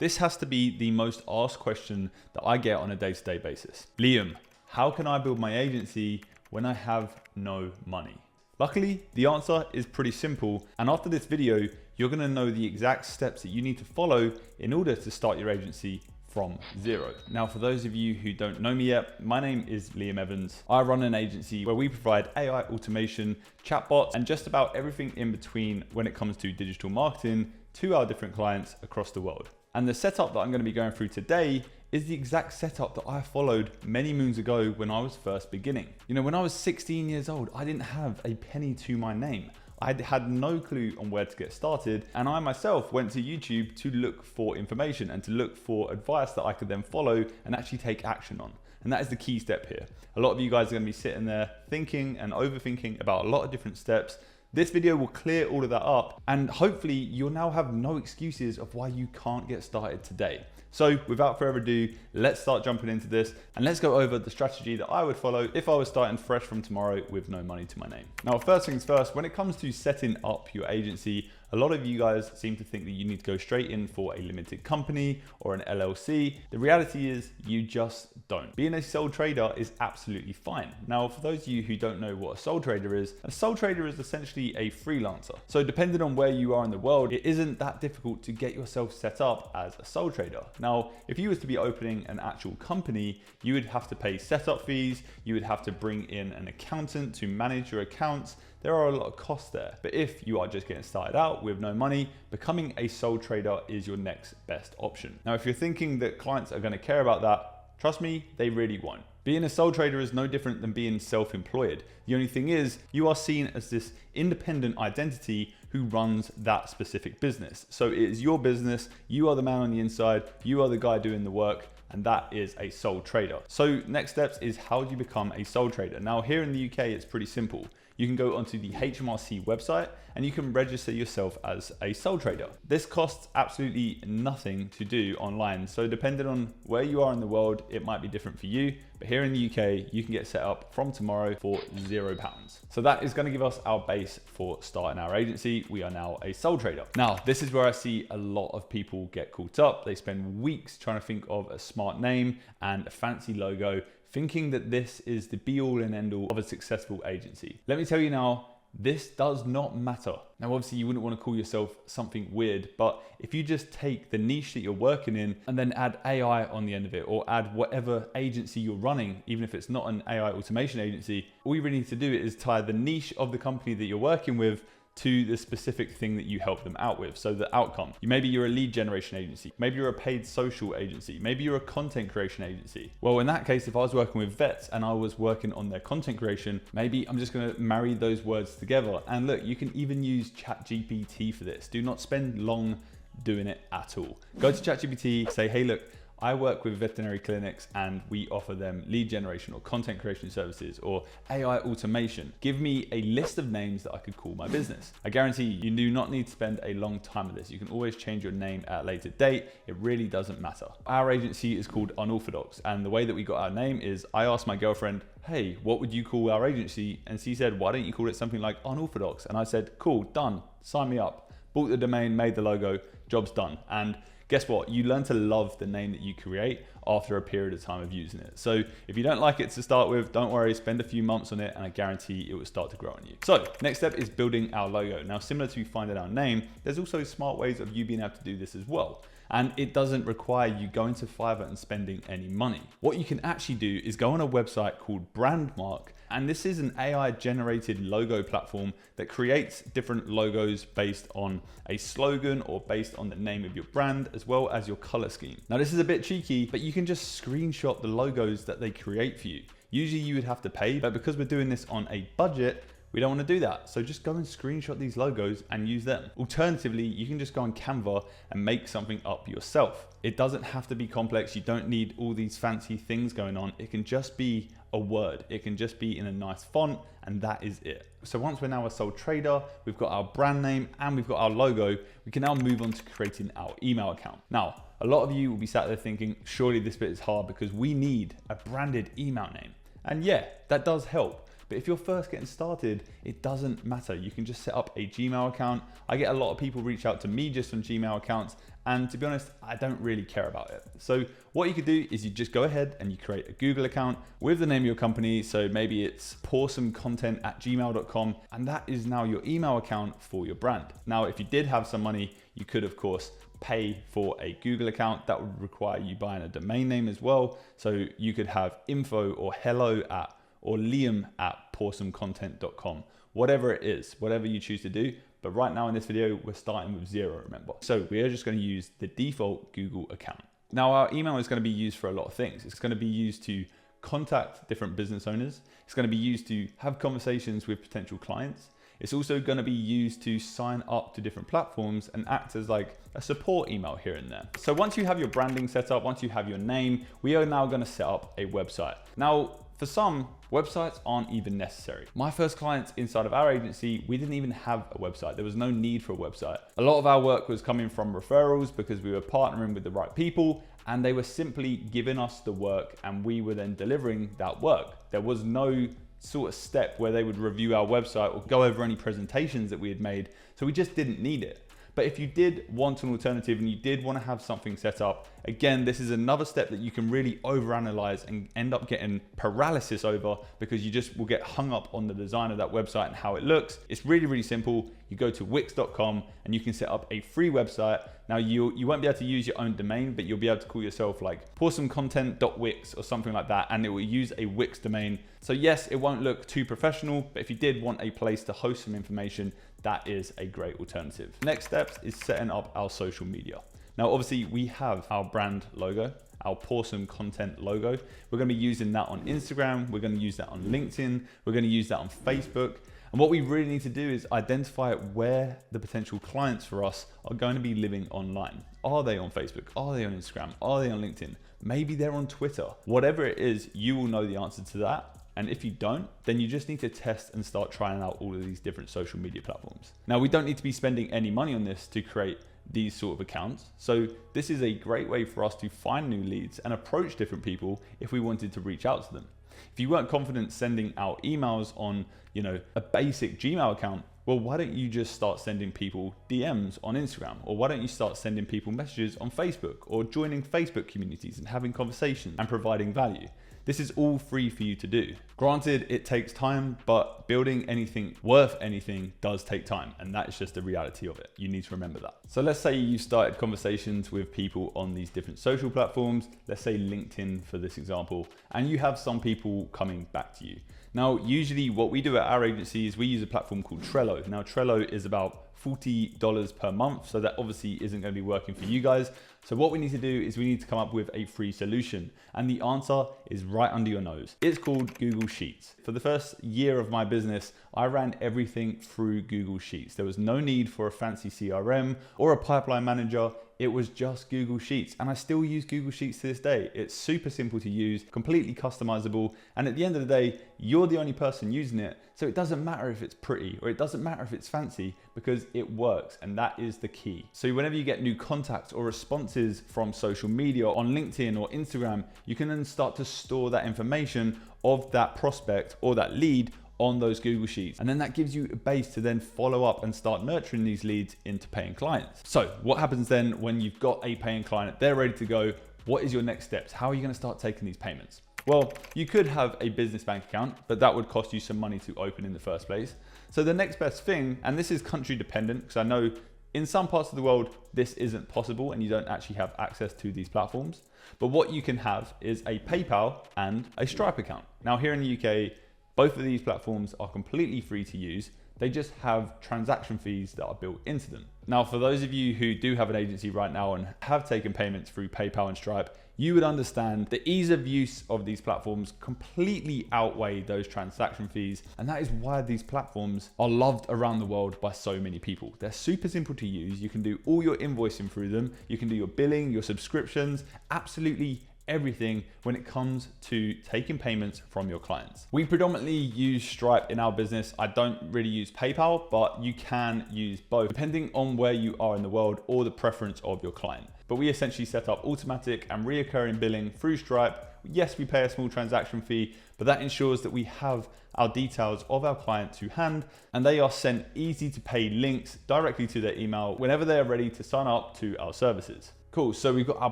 This has to be the most asked question that I get on a day-to-day basis. Liam, how can I build my agency when I have no money? Luckily, the answer is pretty simple. And after this video, you're gonna know the exact steps that you need to follow in order to start your agency from zero. Now, for those of you who don't know me yet, my name is Liam Evans. I run an agency where we provide AI automation, chatbots, and just about everything in between when it comes to digital marketing to our different clients across the world. And the setup that I'm gonna be going through today is the exact setup that I followed many moons ago when I was first beginning. You know, when I was 16 years old, I didn't have a penny to my name. I had no clue on where to get started, and I myself went to YouTube to look for information and to look for advice that I could then follow and actually take action on. And that is the key step here. A lot of you guys are gonna be sitting there thinking and overthinking about a lot of different steps. This video will clear all of that up, and hopefully you'll now have no excuses of why you can't get started today. So without further ado, let's start jumping into this and let's go over the strategy that I would follow if I was starting fresh from tomorrow with no money to my name. Now, first things first, when it comes to setting up your agency, a lot of you guys seem to think that you need to go straight in for a limited company or an LLC. The reality is you just don't. Being a sole trader is absolutely fine. Now, for those of you who don't know what a sole trader is essentially a freelancer. So depending on where you are in the world, it isn't that difficult to get yourself set up as a sole trader. Now, if you was to be opening an actual company, you would have to pay setup fees. You would have to bring in an accountant to manage your accounts. There are a lot of costs there. But if you are just getting started out with no money, becoming a sole trader is your next best option. Now, if you're thinking that clients are going to care about that, trust me, they really won't. Being a sole trader is no different than being self-employed. The only thing is you are seen as this independent identity who runs that specific business. So it is your business, you are the man on the inside, you are the guy doing the work, and that is a sole trader. So next steps is how do you become a sole trader? Now here in the UK, it's pretty simple. You can go onto the HMRC website and you can register yourself as a sole trader. This costs absolutely nothing to do online. So depending on where you are in the world, it might be different for you, but here in the UK, you can get set up from tomorrow for £0. So that is gonna give us our base for starting our agency. We are now a sole trader. Now, this is where I see a lot of people get caught up. They spend weeks trying to think of a smart name and a fancy logo, thinking that this is the be all and end all of a successful agency. Let me tell you now, this does not matter. Now, obviously you wouldn't want to call yourself something weird, but if you just take the niche that you're working in and then add AI on the end of it, or add whatever agency you're running, even if it's not an AI automation agency, all you really need to do is tie the niche of the company that you're working with to the specific thing that you help them out with. So the outcome, maybe you're a lead generation agency, maybe you're a paid social agency, maybe you're a content creation agency. Well, in that case, if I was working with vets and I was working on their content creation, maybe I'm just gonna marry those words together. And look, you can even use ChatGPT for this. Do not spend long doing it at all. Go to ChatGPT, say, hey, look, I work with veterinary clinics and we offer them lead generation or content creation services or AI automation. Give me a list of names that I could call my business. I guarantee you do not need to spend a long time with this. You can always change your name at a later date. It really doesn't matter. Our agency is called Unorthodox, and the way that we got our name is I asked my girlfriend, hey, what would you call our agency? And she said, why don't you call it something like Unorthodox? And I said, cool, done, sign me up. Bought the domain, made the logo, job's done. And guess what? You learn to love the name that you create after a period of time of using it. So if you don't like it to start with, don't worry, spend a few months on it and I guarantee it will start to grow on you. So next step is building our logo. Now, similar to finding our name, there's also smart ways of you being able to do this as well. And it doesn't require you going to Fiverr and spending any money. What you can actually do is go on a website called Brandmark, and this is an AI generated logo platform that creates different logos based on a slogan or based on the name of your brand, as well as your color scheme. Now, this is a bit cheeky, but you can just screenshot the logos that they create for you. Usually you would have to pay, but because we're doing this on a budget, we don't want to do that. So just go and screenshot these logos and use them. Alternatively, you can just go on Canva and make something up yourself. It doesn't have to be complex. You don't need all these fancy things going on. It can just be a word. It can just be in a nice font, and that is it. So once we're now a sole trader, we've got our brand name and we've got our logo, we can now move on to creating our email account. Now, a lot of you will be sat there thinking, surely this bit is hard because we need a branded email name. And yeah, that does help. But if you're first getting started, it doesn't matter. You can just set up a Gmail account. I get a lot of people reach out to me just on Gmail accounts, and to be honest, I don't really care about it. So what you could do is you just go ahead and you create a Google account with the name of your company. So maybe it's poresomecontent@gmail.com, and that is now your email account for your brand. Now, if you did have some money, you could of course pay for a Google account. That would require you buying a domain name as well. So you could have info or hello at or liam@poresomecontent.com, whatever it is, whatever you choose to do. But right now in this video, we're starting with 0, remember? So we are just going to use the default Google account. Now our email is going to be used for a lot of things. It's going to be used to contact different business owners. It's going to be used to have conversations with potential clients. It's also going to be used to sign up to different platforms and act as like a support email here and there. So once you have your branding set up, once you have your name, we are now going to set up a website. Now, for some, websites aren't even necessary. My first clients inside of our agency, we didn't even have a website. There was no need for a website. A lot of our work was coming from referrals because we were partnering with the right people, and they were simply giving us the work and we were then delivering that work. There was no sort of step where they would review our website or go over any presentations that we had made. So we just didn't need it. But if you did want an alternative and you did want to have something set up, again, this is another step that you can really overanalyze and end up getting paralysis over, because you just will get hung up on the design of that website and how it looks. It's really, really simple. You go to wix.com and you can set up a free website. Now you won't be able to use your own domain, but you'll be able to call yourself like poresomecontent.wix or something like that, and it will use a Wix domain. So yes, it won't look too professional, but if you did want a place to host some information, that is a great alternative. Next steps is setting up our social media. Now, obviously we have our brand logo, our Poresome Content logo. We're gonna be using that on Instagram. We're gonna use that on LinkedIn. We're gonna use that on Facebook. And what we really need to do is identify where the potential clients for us are going to be living online. Are they on Facebook? Are they on Instagram? Are they on LinkedIn? Maybe they're on Twitter. Whatever it is, you will know the answer to that. And if you don't, then you just need to test and start trying out all of these different social media platforms. Now, we don't need to be spending any money on this to create these sort of accounts. So this is a great way for us to find new leads and approach different people if we wanted to reach out to them. If you weren't confident sending out emails on, a basic Gmail account, well, why don't you just start sending people DMs on Instagram? Or why don't you start sending people messages on Facebook, or joining Facebook communities and having conversations and providing value? This is all free for you to do. Granted, it takes time, but building anything worth anything does take time. And that is just the reality of it. You need to remember that. So let's say you started conversations with people on these different social platforms, let's say LinkedIn for this example, and you have some people coming back to you. Now, usually what we do at our agency is we use a platform called Trello. Now, Trello is about $40 per month. So that obviously isn't going to be working for you guys. So what we need to do is we need to come up with a free solution. And the answer is right under your nose. It's called Google Sheets. For the first year of my business, I ran everything through Google Sheets. There was no need for a fancy CRM or a pipeline manager. It was just Google Sheets, and I still use Google Sheets to this day. It's super simple to use, completely customizable, and at the end of the day, you're the only person using it, so it doesn't matter if it's pretty or it doesn't matter if it's fancy, because it works, and that is the key. So whenever you get new contacts or responses from social media on LinkedIn or Instagram, you can then start to store that information of that prospect or that lead on those Google Sheets. And then that gives you a base to then follow up and start nurturing these leads into paying clients. So what happens then when you've got a paying client, they're ready to go? What is your next steps? How are you going to start taking these payments? Well, you could have a business bank account, but that would cost you some money to open in the first place. So the next best thing, and this is country dependent, because I know in some parts of the world, this isn't possible and you don't actually have access to these platforms. But what you can have is a PayPal and a Stripe account. Now here in the UK, both of these platforms are completely free to use. They just have transaction fees that are built into them. Now, for those of you who do have an agency right now and have taken payments through PayPal and Stripe, you would understand the ease of use of these platforms completely outweigh those transaction fees. And that is why these platforms are loved around the world by so many people. They're super simple to use. You can do all your invoicing through them. You can do your billing, your subscriptions, absolutely everything when it comes to taking payments from your clients. We predominantly use Stripe in our business. I don't really use PayPal, but you can use both depending on where you are in the world or the preference of your client. But we essentially set up automatic and reoccurring billing through Stripe. Yes, we pay a small transaction fee, but that ensures that we have our details of our client to hand, and they are sent easy to pay links directly to their email whenever they are ready to sign up to our services. Cool, so we've got our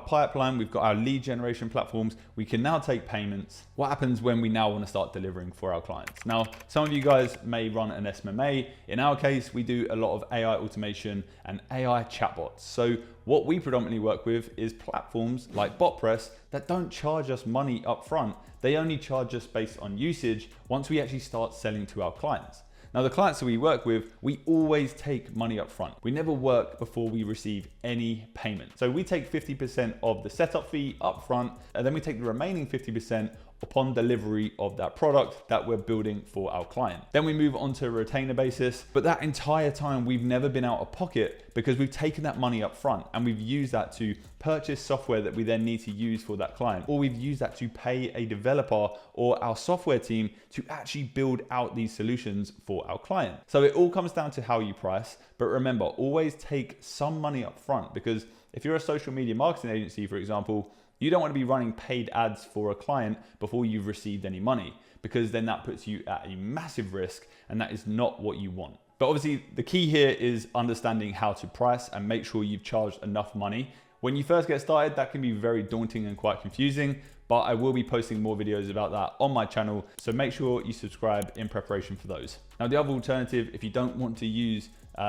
pipeline, we've got our lead generation platforms, we can now take payments. What happens when we now want to start delivering for our clients? Now, some of you guys may run an SMMA. In our case, we do a lot of AI automation and AI chatbots. So what we predominantly work with is platforms like BotPress that don't charge us money up front. They only charge us based on usage once we actually start selling to our clients. Now, the clients that we work with, we always take money up front. We never work before we receive any payment. So we take 50% of the setup fee up front, and then we take the remaining 50% upon delivery of that product that we're building for our client. Then we move on to a retainer basis, but that entire time we've never been out of pocket because we've taken that money up front and we've used that to purchase software that we then need to use for that client, or we've used that to pay a developer or our software team to actually build out these solutions for our client. So it all comes down to how you price, but remember, always take some money up front, because if you're a social media marketing agency, for example, you don't want to be running paid ads for a client before you've received any money, because then that puts you at a massive risk, and that is not what you want. But obviously the key here is understanding how to price and make sure you've charged enough money. When you first get started, that can be very daunting and quite confusing, but I will be posting more videos about that on my channel, so make sure you subscribe in preparation for those. Now, the other alternative, if you don't want to use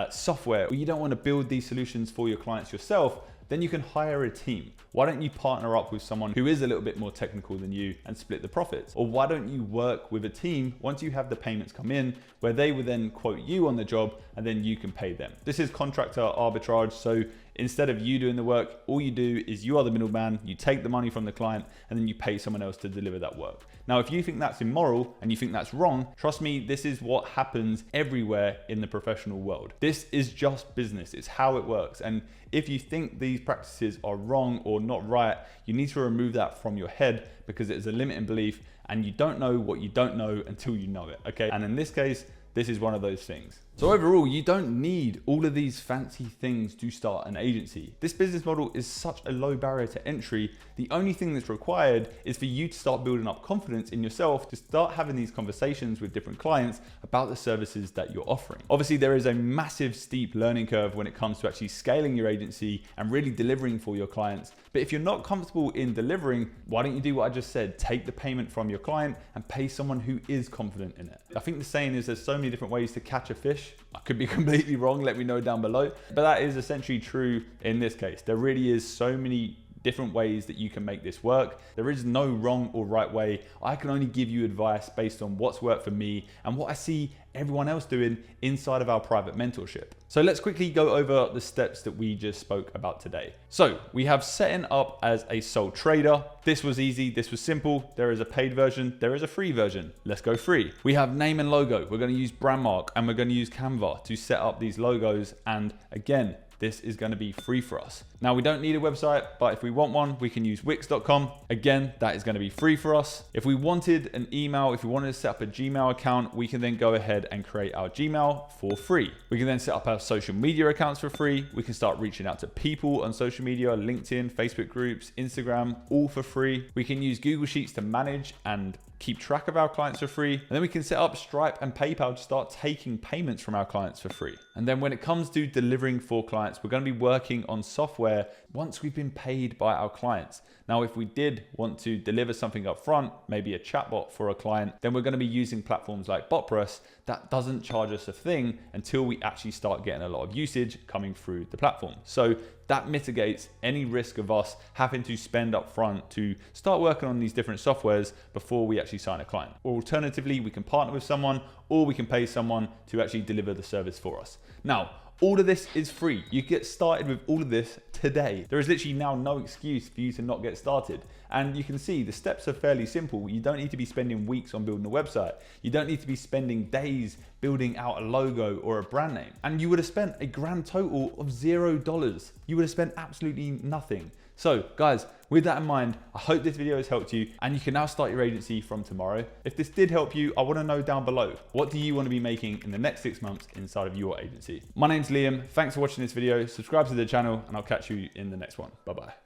software, or you don't want to build these solutions for your clients yourself, then you can hire a team. Why don't you partner up with someone who is a little bit more technical than you and split the profits? Or why don't you work with a team once you have the payments come in, where they will then quote you on the job and then you can pay them? This is contractor arbitrage. So instead of you doing the work, all you do is you are the middleman, you take the money from the client, and then you pay someone else to deliver that work. Now, if you think that's immoral and you think that's wrong, trust me, this is what happens everywhere in the professional world. This is just business. It's how it works. And if you think these practices are wrong or not right, you need to remove that from your head, because it is a limiting belief and you don't know what you don't know until you know it, okay? And in this case, this is one of those things. So overall, you don't need all of these fancy things to start an agency. This business model is such a low barrier to entry. The only thing that's required is for you to start building up confidence in yourself, to start having these conversations with different clients about the services that you're offering. Obviously, there is a massive steep learning curve when it comes to actually scaling your agency and really delivering for your clients. But if you're not comfortable in delivering, why don't you do what I just said? Take the payment from your client and pay someone who is confident in it. I think the saying is there's so many different ways to catch a fish. I could be completely wrong, let me know down below. But that is essentially true in this case. There really is so many different ways that you can make this work. There is no wrong or right way. I can only give you advice based on what's worked for me and what I see everyone else doing inside of our private mentorship. So let's quickly go over the steps that we just spoke about today. So we have setting up as a sole trader. This was easy, this was simple. There is a paid version, there is a free version. Let's go free. We have name and logo. We're going to use Brandmark and we're going to use Canva to set up these logos. And again, this is going to be free for us. Now, we don't need a website, but if we want one, we can use wix.com. Again, that is going to be free for us. If we wanted an email, if we wanted to set up a Gmail account, we can then go ahead and create our Gmail for free. We can then set up our social media accounts for free. We can start reaching out to people on social media, LinkedIn, Facebook groups, Instagram, all for free. We can use Google Sheets to manage and keep track of our clients for free. And then we can set up Stripe and PayPal to start taking payments from our clients for free. And then when it comes to delivering for clients, we're going to be working on software once we've been paid by our clients. Now, if we did want to deliver something up front, maybe a chatbot for a client, then we're going to be using platforms like BotPress that doesn't charge us a thing until we actually start getting a lot of usage coming through the platform. So that mitigates any risk of us having to spend up front to start working on these different softwares before we actually sign a client. Or alternatively, we can partner with someone, or we can pay someone to actually deliver the service for us. Now, all of this is free. You get started with all of this today. There is literally now no excuse for you to not get started. And you can see the steps are fairly simple. You don't need to be spending weeks on building a website. You don't need to be spending days building out a logo or a brand name. And you would have spent a grand total of $0. You would have spent absolutely nothing. So guys, with that in mind, I hope this video has helped you and you can now start your agency from tomorrow. If this did help you, I want to know down below, what do you want to be making in the next 6 months inside of your agency? My name's Liam. Thanks for watching this video. Subscribe to the channel and I'll catch you in the next one. Bye-bye.